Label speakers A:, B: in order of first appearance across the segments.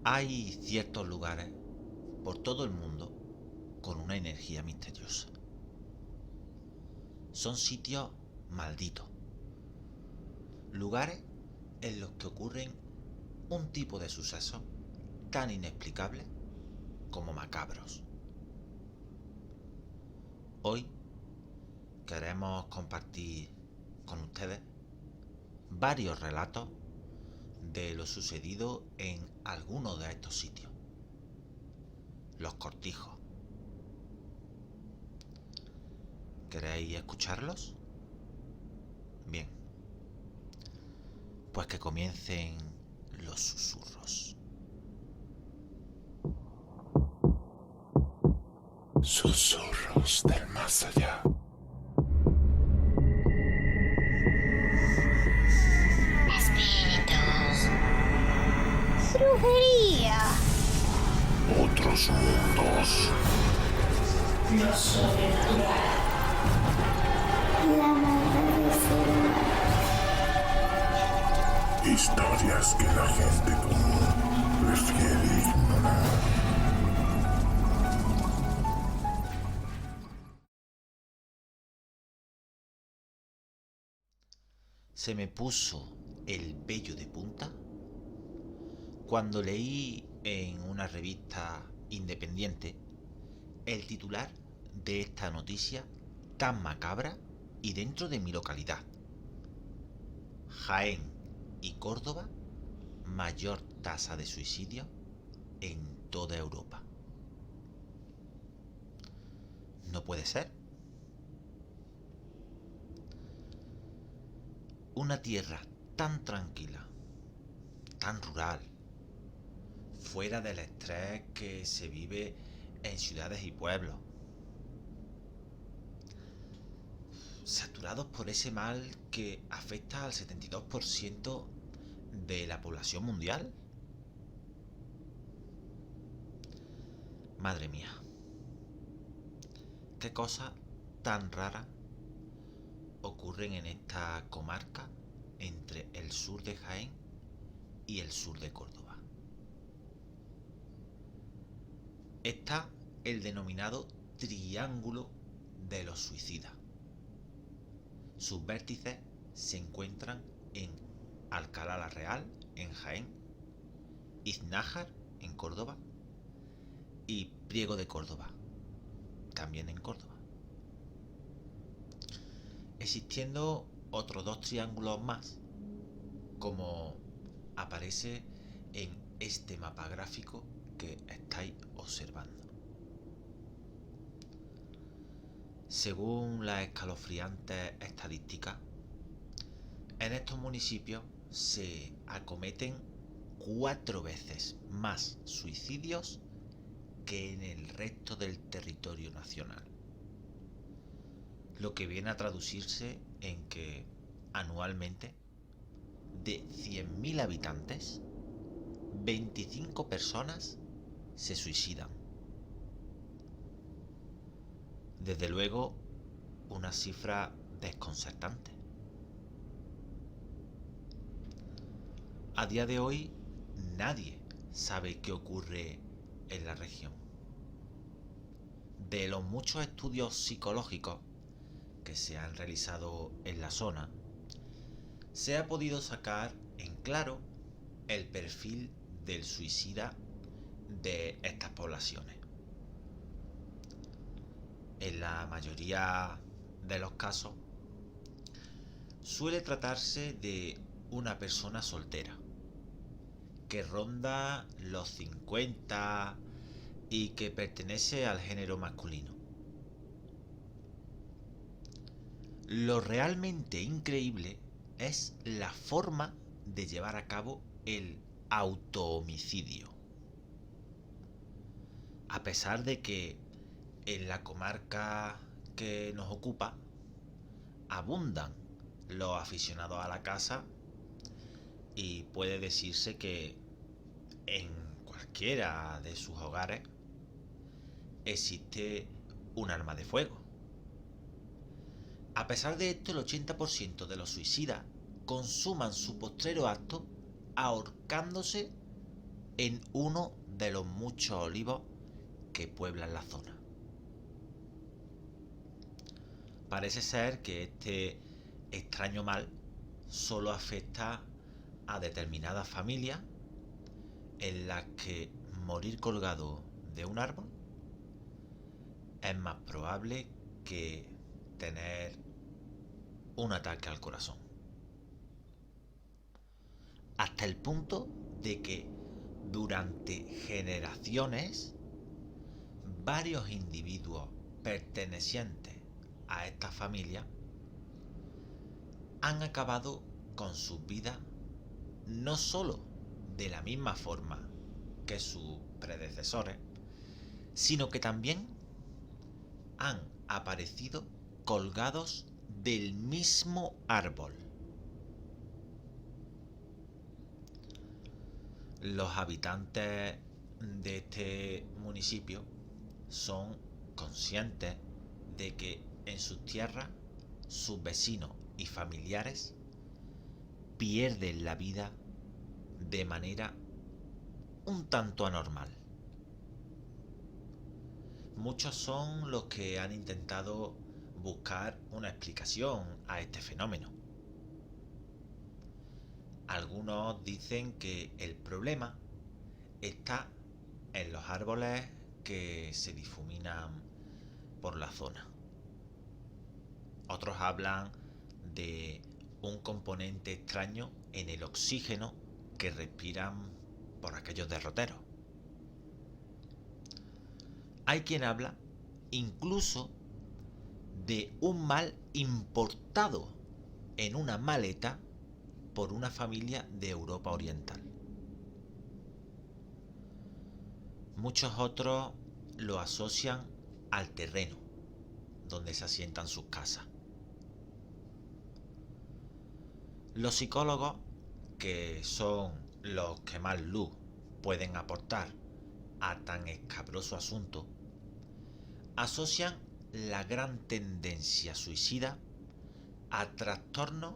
A: Hay ciertos lugares por todo el mundo con una energía misteriosa. Son sitios malditos. Lugares en los que ocurren un tipo de sucesos tan inexplicables como macabros. Hoy queremos compartir con ustedes varios relatos de lo sucedido en algunos de estos sitios. Los cortijos. ¿Queréis escucharlos? Bien, pues que comiencen los susurros.
B: Susurros del más allá.
C: Espíritus. Brujería.
B: Otros mundos.
C: Lo sobrenatural. La maldad del ser humano.
B: Historias que la gente común prefiere ignorar.
A: Se me puso el vello de punta cuando leí en una revista independiente el titular de esta noticia tan macabra y dentro de mi localidad. Jaén y Córdoba, mayor tasa de suicidio en toda Europa. No puede ser. Una tierra tan tranquila, tan rural, fuera del estrés que se vive en ciudades y pueblos, saturados por ese mal que afecta al 72% de la población mundial. Madre mía, qué cosas tan raras ocurren en esta comarca entre el sur de Jaén y el sur de Córdoba. Está el denominado Triángulo de los Suicidas. Sus vértices se encuentran en Alcalá la Real, en Jaén, Iznájar, en Córdoba, y Priego de Córdoba, también en Córdoba. Existiendo otros dos triángulos más, como aparece en este mapa gráfico que estáis observando. Según las escalofriantes estadísticas, en estos municipios se acometen 4 veces más suicidios que en el resto del territorio nacional, lo que viene a traducirse en que anualmente de 100.000 habitantes, 25 personas se suicidan. Desde luego, una cifra desconcertante. A día de hoy, nadie sabe qué ocurre en la región. De los muchos estudios psicológicos que se han realizado en la zona, se ha podido sacar en claro el perfil del suicida de estas poblaciones. En la mayoría de los casos suele tratarse de una persona soltera que ronda los 50 y que pertenece al género masculino. Lo realmente increíble es la forma de llevar a cabo el autohomicidio. A pesar de que en la comarca que nos ocupa abundan los aficionados a la caza y puede decirse que en cualquiera de sus hogares existe un arma de fuego. A pesar de esto, el 80% de los suicidas consuman su postrero acto ahorcándose en uno de los muchos olivos que pueblan la zona. Parece ser que este extraño mal solo afecta a determinadas familias en las que morir colgado de un árbol es más probable que tener un ataque al corazón. Hasta el punto de que durante generaciones varios individuos pertenecientes a esta familia han acabado con sus vidas no solo de la misma forma que sus predecesores, sino que también han aparecido colgados del mismo árbol. Los habitantes de este municipio son conscientes de que en sus tierras sus vecinos y familiares pierden la vida de manera un tanto anormal. Muchos son los que han intentado buscar una explicación a este fenómeno. Algunos dicen que el problema está en los árboles que se difuminan por la zona. Otros hablan de un componente extraño en el oxígeno que respiran por aquellos derroteros. Hay quien habla incluso de un mal importado en una maleta por una familia de Europa Oriental. Muchos otros lo asocian al terreno donde se asientan sus casas. Los psicólogos, que son los que más luz pueden aportar a tan escabroso asunto, asocian la gran tendencia suicida a trastornos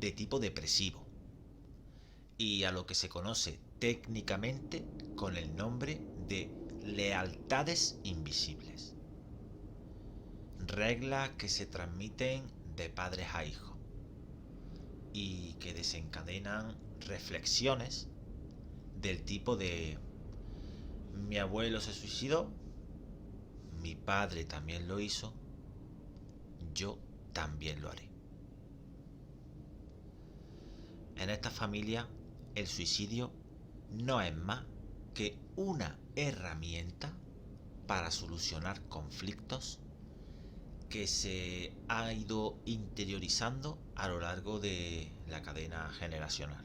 A: de tipo depresivo y a lo que se conoce técnicamente con el nombre de lealtades invisibles. Reglas que se transmiten de padres a hijos y que desencadenan reflexiones del tipo de: mi abuelo se suicidó, mi padre también lo hizo, yo también lo haré. En esta familia, el suicidio no es más que una herramienta para solucionar conflictos que se ha ido interiorizando a lo largo de la cadena generacional.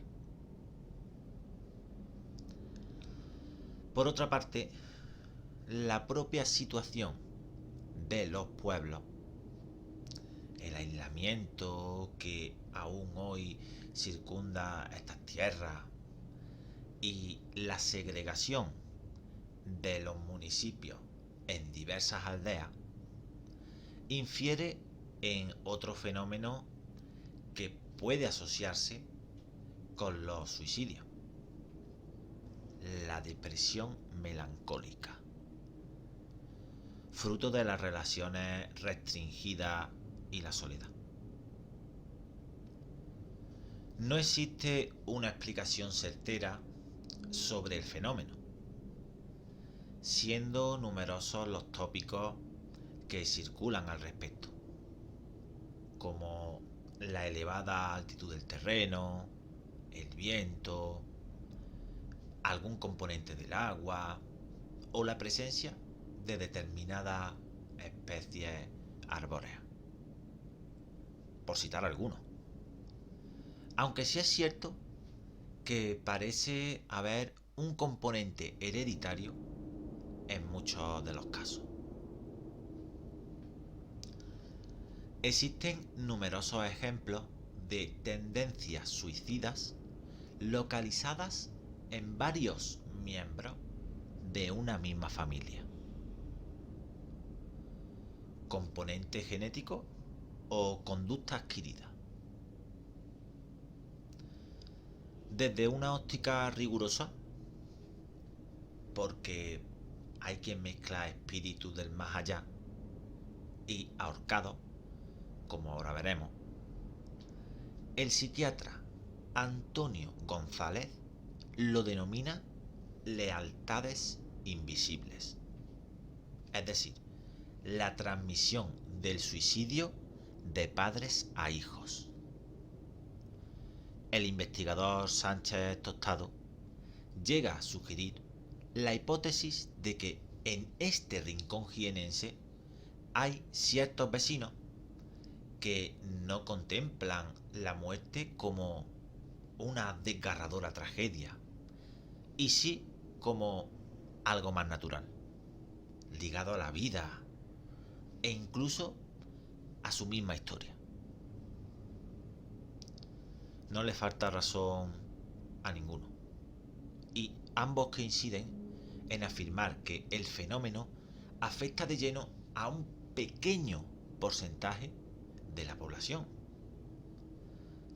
A: Por otra parte, la propia situación de los pueblos, el aislamiento que aún hoy circunda estas tierras y la segregación de los municipios en diversas aldeas, infiere en otro fenómeno que puede asociarse con los suicidios: la depresión melancólica, fruto de las relaciones restringidas y la soledad. No existe una explicación certera sobre el fenómeno, siendo numerosos los tópicos que circulan al respecto, como la elevada altitud del terreno, el viento, algún componente del agua o la presencia de determinadas especies arbóreas, por citar algunos. Aunque sí es cierto que parece haber un componente hereditario en muchos de los casos. Existen numerosos ejemplos de tendencias suicidas localizadas en varios miembros de una misma familia. Componente genético o conducta adquirida. Desde una óptica rigurosa, porque hay quien mezcla espíritus del más allá y ahorcado, como ahora veremos. El psiquiatra Antonio González lo denomina lealtades invisibles, es decir, la transmisión del suicidio de padres a hijos. El investigador Sánchez Tostado llega a sugerir la hipótesis de que en este rincón jienense hay ciertos vecinos que no contemplan la muerte como una desgarradora tragedia, y sí como algo más natural, ligado a la vida e incluso a su misma historia. No le falta razón a ninguno, y ambos coinciden en afirmar que el fenómeno afecta de lleno a un pequeño porcentaje de la población,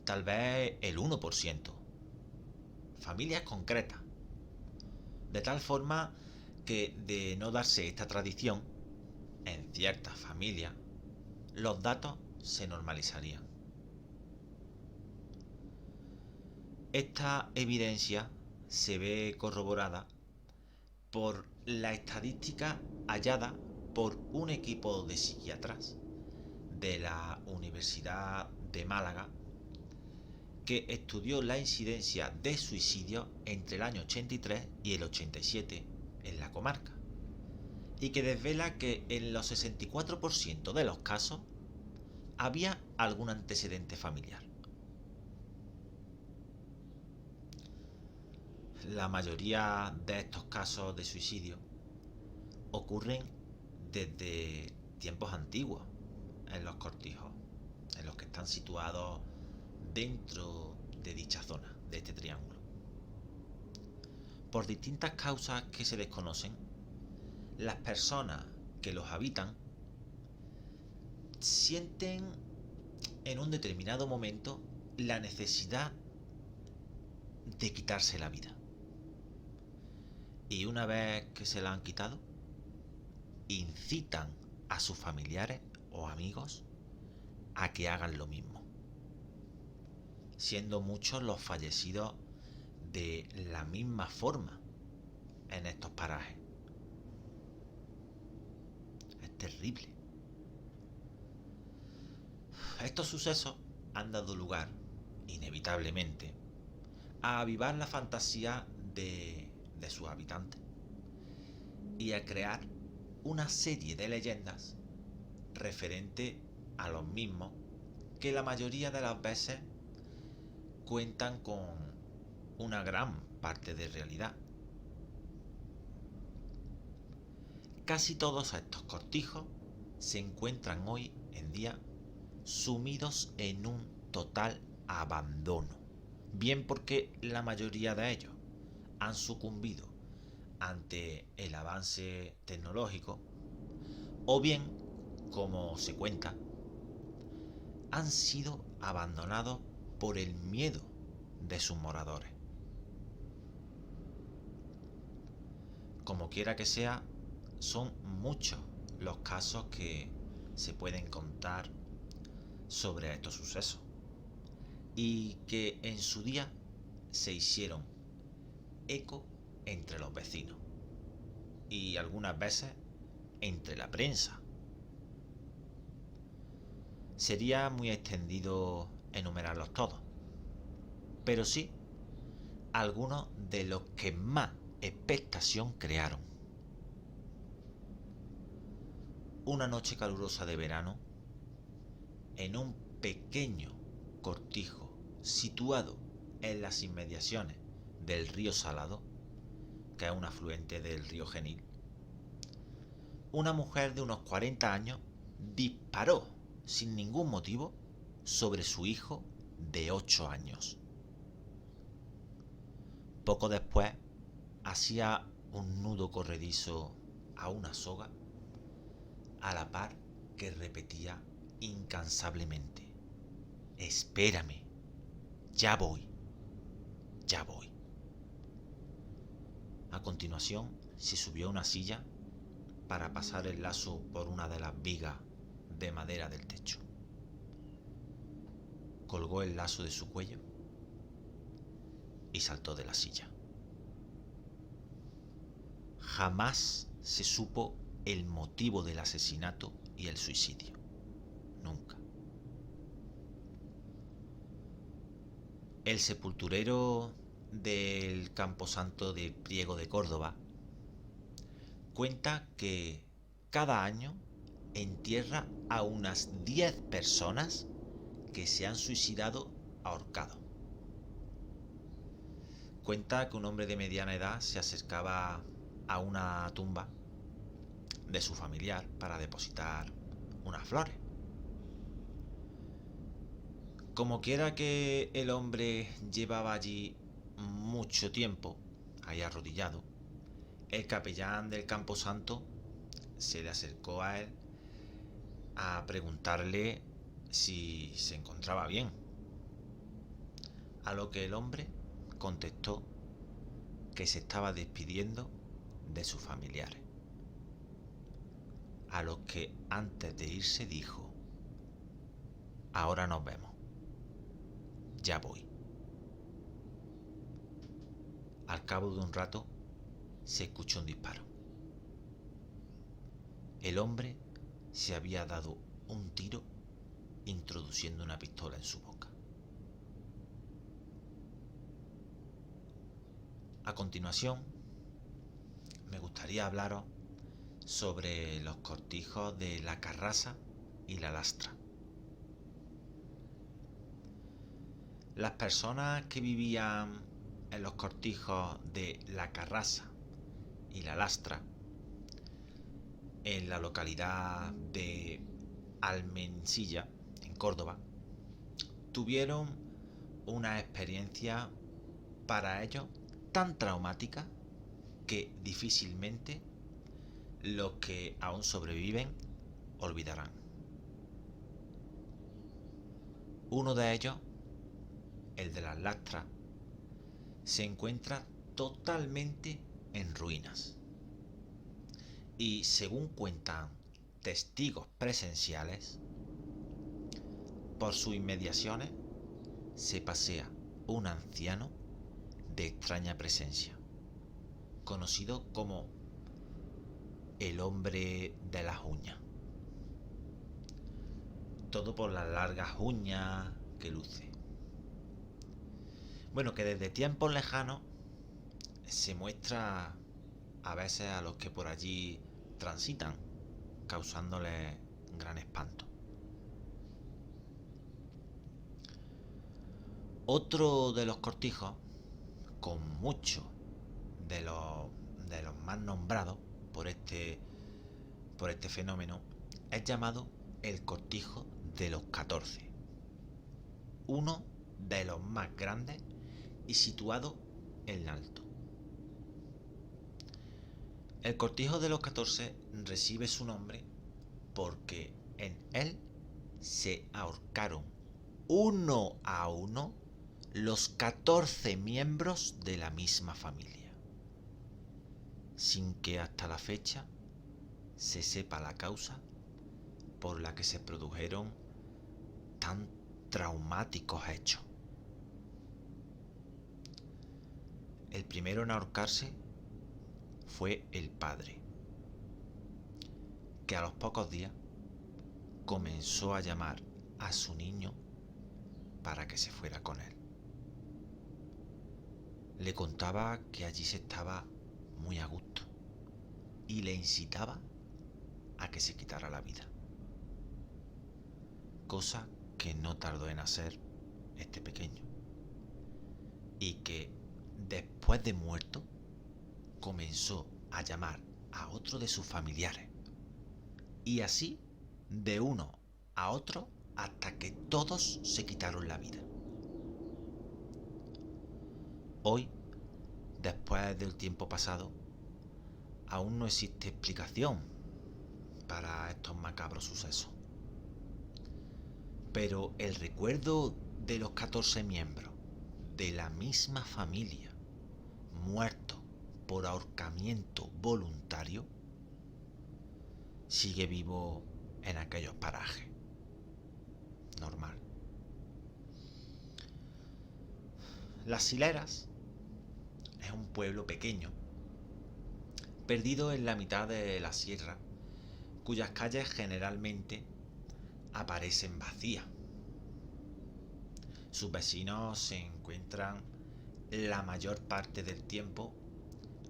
A: tal vez el 1%, familias concretas, de tal forma que de no darse esta tradición, en ciertas familias, los datos se normalizarían. Esta evidencia se ve corroborada por la estadística hallada por un equipo de psiquiatras de la Universidad de Málaga que estudió la incidencia de suicidios entre el año 83 y el 87 en la comarca, y que desvela que en los 64% de los casos había algún antecedente familiar. La mayoría de estos casos de suicidio ocurren desde tiempos antiguos en los cortijos, en los que están situados dentro de dicha zona, de este triángulo. Por distintas causas que se desconocen, las personas que los habitan sienten en un determinado momento la necesidad de quitarse la vida. Y una vez que se la han quitado, incitan a sus familiares o amigos a que hagan lo mismo, siendo muchos los fallecidos de la misma forma en estos parajes. Es terrible. Estos sucesos han dado lugar, inevitablemente, a avivar la fantasía de sus habitantes y a crear una serie de leyendas referente a los mismos que la mayoría de las veces cuentan con una gran parte de realidad. Casi todos estos cortijos se encuentran hoy en día sumidos en un total abandono, bien porque la mayoría de ellos han sucumbido ante el avance tecnológico, o bien, como se cuenta, han sido abandonados por el miedo de sus moradores. Como quiera que sea, son muchos los casos que se pueden contar sobre estos sucesos y que en su día se hicieron eco entre los vecinos y algunas veces entre la prensa. Sería muy extendido enumerarlos todos, pero sí algunos de los que más expectación crearon. Una noche calurosa de verano, en un pequeño cortijo situado en las inmediaciones del río Salado, que es un afluente del río Genil, una mujer de unos 40 años disparó sin ningún motivo sobre su hijo de 8 años. Poco después hacía un nudo corredizo a una soga, a la par que repetía incansablemente: espérame, ya voy, ya voy. A continuación, se subió a una silla para pasar el lazo por una de las vigas de madera del techo. Colgó el lazo de su cuello y saltó de la silla. Jamás se supo el motivo del asesinato y el suicidio. Nunca. El sepulturero del Camposanto de Priego de Córdoba cuenta que cada año entierra a unas 10 personas que se han suicidado ahorcado. Cuenta que un hombre de mediana edad se acercaba a una tumba de su familiar para depositar unas flores. Como quiera que el hombre llevaba allí mucho tiempo, ahí arrodillado, el capellán del Camposanto se le acercó a él a preguntarle si se encontraba bien. A lo que el hombre contestó que se estaba despidiendo de sus familiares. A lo que antes de irse dijo: ahora nos vemos, ya voy. Al cabo de un rato se escuchó un disparo. El hombre se había dado un tiro introduciendo una pistola en su boca. A continuación, me gustaría hablaros sobre los cortijos de la Carrasa y la Lastra. Las personas que vivían en los cortijos de la Carrasa y la Lastra, en la localidad de Almensilla, en Córdoba, tuvieron una experiencia para ellos tan traumática que difícilmente los que aún sobreviven olvidarán. Uno de ellos, el de las Lastras, se encuentra totalmente en ruinas. Y según cuentan testigos presenciales, por sus inmediaciones se pasea un anciano de extraña presencia, conocido como el hombre de las uñas. Todo por las largas uñas que luce. Bueno, que desde tiempos lejanos se muestra a veces a los que por allí transitan, causándoles gran espanto. Otro de los cortijos, con muchos de los más nombrados por este fenómeno, es llamado el cortijo de los 14, uno de los más grandes y situado en alto. El cortijo de los 14 recibe su nombre porque en él se ahorcaron uno a uno los 14 miembros de la misma familia, sin que hasta la fecha se sepa la causa por la que se produjeron tan traumáticos hechos. El primero en ahorcarse fue el padre, que a los pocos días comenzó a llamar a su niño para que se fuera con él. Le contaba que allí se estaba muy a gusto y le incitaba a que se quitara la vida, cosa que no tardó en hacer este pequeño, y que después de muerto comenzó a llamar a otro de sus familiares, y así de uno a otro hasta que todos se quitaron la vida. Hoy, después del tiempo pasado, aún no existe explicación para estos macabros sucesos. Pero el recuerdo de los 14 miembros de la misma familia, muertos por ahorcamiento voluntario, sigue vivo en aquellos parajes. Normal. Las Sileras es un pueblo pequeño, perdido en la mitad de la sierra, cuyas calles generalmente aparecen vacías. Sus vecinos se encuentran la mayor parte del tiempo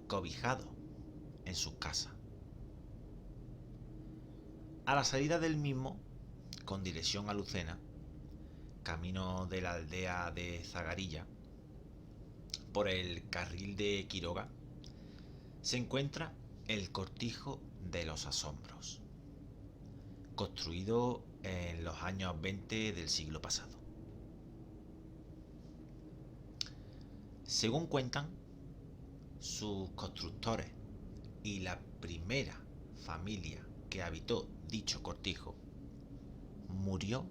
A: cobijados en sus casas. A la salida del mismo, con dirección a Lucena, camino de la aldea de Zagarilla, por el carril de Quiroga, se encuentra el Cortijo de los Asombros, construido en los años 20 del siglo pasado. Según cuentan sus constructores y la primera familia que habitó dicho cortijo, murió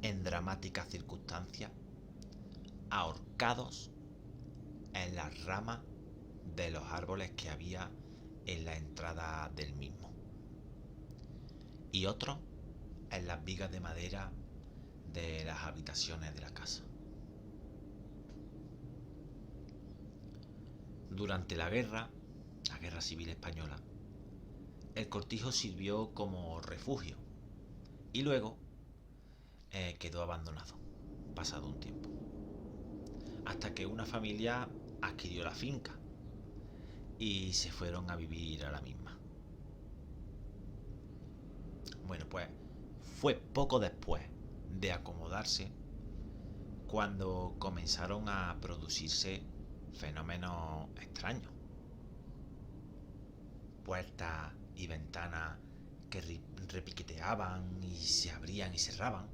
A: en dramáticas circunstancias, ahorcados en las ramas de los árboles que había en la entrada del mismo, y otros en las vigas de madera de las habitaciones de la casa. Durante la Guerra Civil Española, el cortijo sirvió como refugio y luego quedó abandonado, pasado un tiempo, hasta que una familia adquirió la finca y se fueron a vivir a la misma. Bueno, pues fue poco después de acomodarse cuando comenzaron a producirse fenómenos extraños. Puertas y ventanas que repiqueteaban y se abrían y cerraban,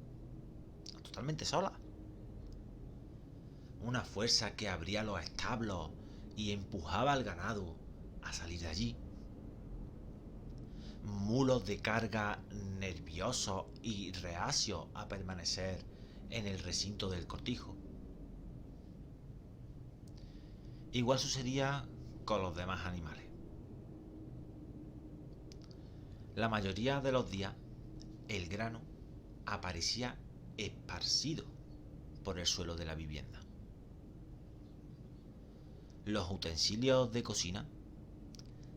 A: totalmente solas. Una fuerza que abría los establos y empujaba al ganado a salir de allí. Mulos de carga nerviosos y reacios a permanecer en el recinto del cortijo. Igual sucedía con los demás animales. La mayoría de los días el grano aparecía esparcido por el suelo de la vivienda. Los utensilios de cocina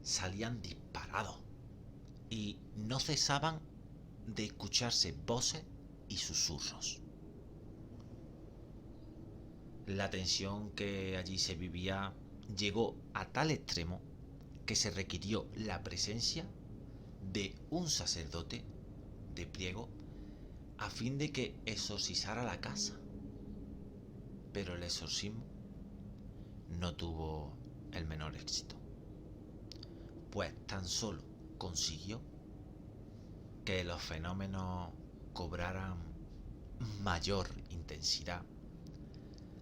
A: salían disparados y no cesaban de escucharse voces y susurros. La tensión que allí se vivía llegó a tal extremo que se requirió la presencia de un sacerdote de Priego a fin de que exorcizara la casa. Pero el exorcismo no tuvo el menor éxito, pues tan solo consiguió que los fenómenos cobraran mayor intensidad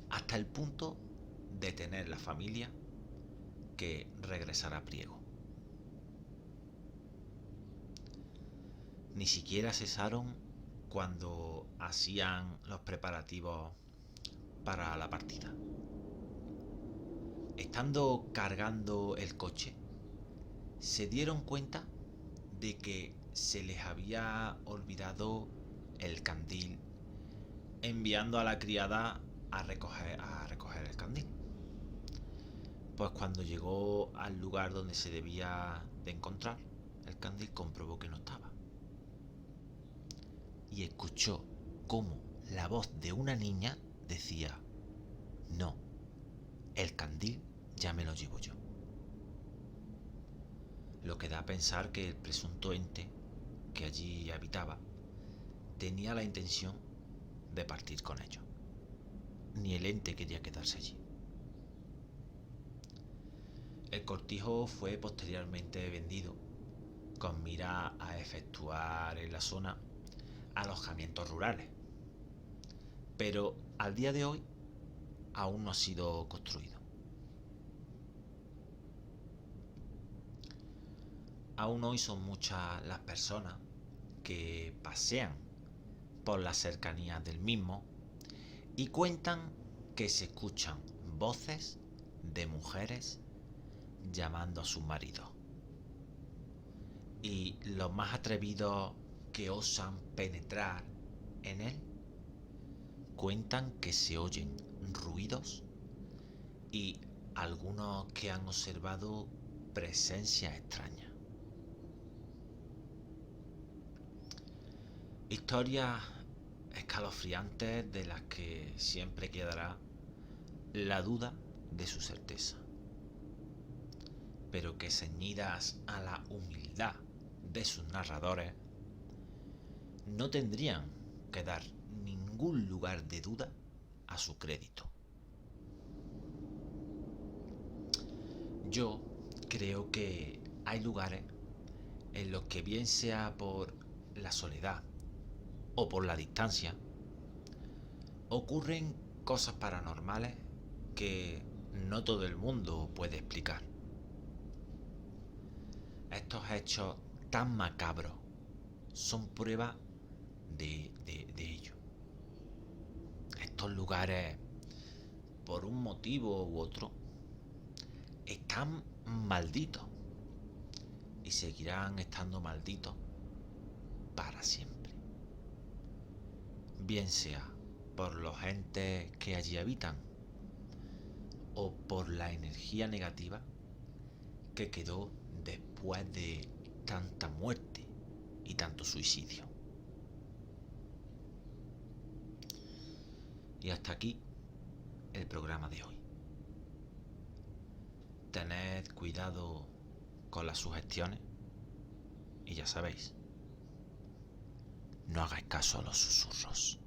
A: hasta el punto de tener la familia que regresar a Priego. Ni siquiera cesaron cuando hacían los preparativos para la partida. Estando cargando el coche, se dieron cuenta de que se les había olvidado el candil, enviando a la criada a recoger el candil. Pues cuando llegó al lugar donde se debía de encontrar el candil, comprobó que no estaba. Y escuchó cómo la voz de una niña decía: no, el candil ya me lo llevo yo. Lo que da a pensar que el presunto ente que allí habitaba tenía la intención de partir con ellos. Ni el ente quería quedarse allí. El cortijo fue posteriormente vendido con mira a efectuar en la zona alojamientos rurales, pero al día de hoy aún no ha sido construido. Aún hoy son muchas las personas que pasean por las cercanías del mismo y cuentan que se escuchan voces de mujeres llamando a sus maridos. Y los más atrevidos que osan penetrar en él cuentan que se oyen ruidos y algunos que han observado presencias extrañas. Historias escalofriantes de las que siempre quedará la duda de su certeza, pero que ceñidas a la humildad de sus narradores no tendrían que dar ningún lugar de duda a su crédito. Yo creo que hay lugares en los que, bien sea por la soledad o por la distancia, ocurren cosas paranormales que no todo el mundo puede explicar. Estos hechos tan macabros son prueba de ello. Estos lugares, por un motivo u otro, están malditos y seguirán estando malditos para siempre. Bien sea por los entes que allí habitan o por la energía negativa que quedó después de tanta muerte y tanto suicidio. Y hasta aquí el programa de hoy. Tened cuidado con las sugestiones y ya sabéis, no hagáis caso a los susurros.